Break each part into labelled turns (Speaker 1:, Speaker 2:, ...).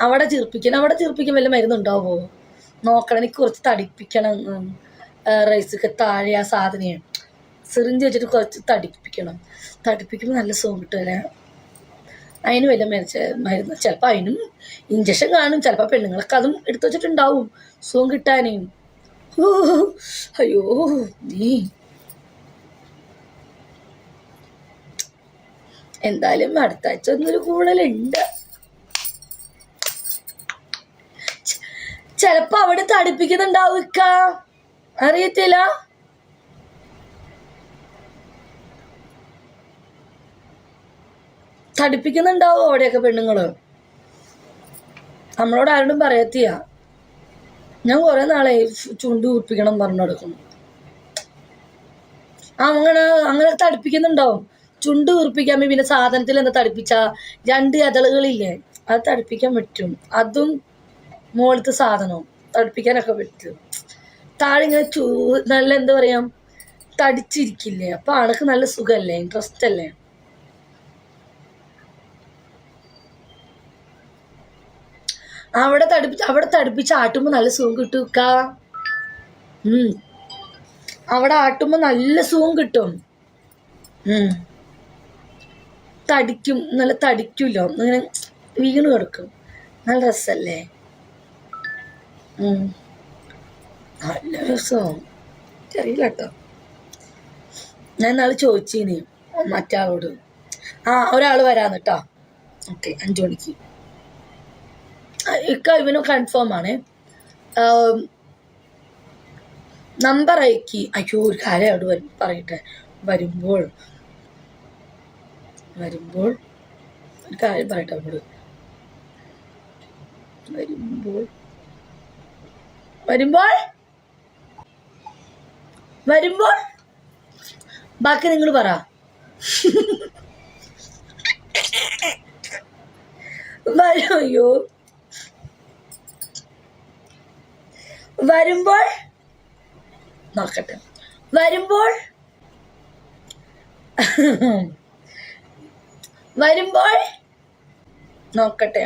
Speaker 1: അവിടെ ചീർപ്പിക്കാൻ വല്ല മരുന്നുണ്ടാവുമോ നോക്കണം. എനിക്ക് കുറച്ച് തടിപ്പിക്കണം. റൈസൊക്കെ താഴെ ആ സാധനം സിറിഞ്ച് വെച്ചിട്ട് കുറച്ച് തടിപ്പിക്കുമ്പോൾ നല്ല സുഖം കിട്ടുമല്ലേ. അതിന് വല്ല മരുന്ന് ചിലപ്പോൾ അതിനും ഇഞ്ചക്ഷൻ കാണും. ചിലപ്പോൾ പെണ്ണുങ്ങളൊക്കെ അതും എടുത്തു വെച്ചിട്ടുണ്ടാവും സുഖം കിട്ടാനേ. അയ്യോ നീ എന്തായാലും അടുത്ത ആഴ്ച ഒന്നൊരു കൂടുതലുണ്ട്. ചിലപ്പോ അവിടെ തടിപ്പിക്കുന്നുണ്ടാവുക, അറിയത്തില്ല. തടിപ്പിക്കുന്നുണ്ടാവും അവിടെയൊക്കെ പെണ്ണുങ്ങള്. നമ്മളോട് ആരോടും പറയത്തിയ. ഞാൻ കുറെ നാളെ ചുണ്ട് കുറിപ്പിക്കണം പറഞ്ഞു കൊടുക്കുന്നു. അങ്ങനെ തടിപ്പിക്കുന്നുണ്ടാവും. ചുണ്ട് കുറിപ്പിക്കാൻ പിന്നെ സാധനത്തിൽ എന്താ തടിപ്പിച്ച 2 ഇതളുകളില്ലേ, അത് തടിപ്പിക്കാൻ പറ്റും. അതും മുകളിലത്തെ സാധനവും തടിപ്പിക്കാനൊക്കെ പറ്റും. താഴെ ഇങ്ങനെ നല്ല എന്താ പറയാ തടിച്ചിരിക്കില്ലേ. അപ്പൊ ആൾക്ക് നല്ല സുഖല്ലേ, ഇൻട്രസ്റ്റ് അല്ലേ. അവിടെ തടിപ്പിച്ച് ആട്ടുമ്പോ നല്ല സുഖം കിട്ടുക. അവിടെ ആട്ടുമ്പോ നല്ല സുഖം കിട്ടും. തടിക്കും, നല്ല തടിക്കുമല്ലോ, ഇങ്ങനെ വീണ് കിടക്കും. നല്ല രസല്ലേ. നല്ല രസവും അറിയില്ല കേട്ടോ. ഞാൻ നാളെ ചോദിച്ചിനി മറ്റാളോട്. ഒരാൾ വരാന്ന് കേട്ടോ. ഓക്കെ 5 മണിക്ക്. ഇവന് കൺഫേം ആണ്. നമ്പർ അയക്കി. അയ്യോ ഒരു കാര്യം അവിടെ പറയട്ടെ. വരുമ്പോൾ ഒരു കാര്യം പറയട്ടെ അവരോട്. വരുമ്പോൾ ബാക്കി നിങ്ങൾ പറ. അയ്യോ വരുമ്പോൾ നോക്കട്ടെ. വരുമ്പോൾ നോക്കട്ടെ.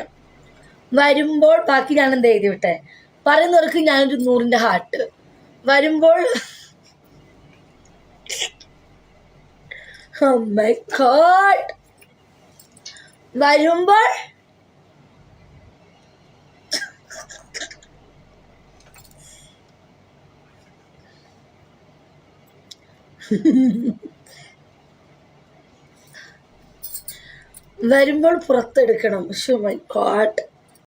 Speaker 1: വരുമ്പോൾ ബാക്കി ഞാൻ എന്താ എഴുതി വിട്ടെ. പറയുന്നവർക്ക് ഞാനൊരു 100ന്റെ ഹാർട്ട്. വരുമ്പോൾ oh my god. വരുമ്പോൾ വരുമ്പോൾ പുറത്തെടുക്കണം. oh my god.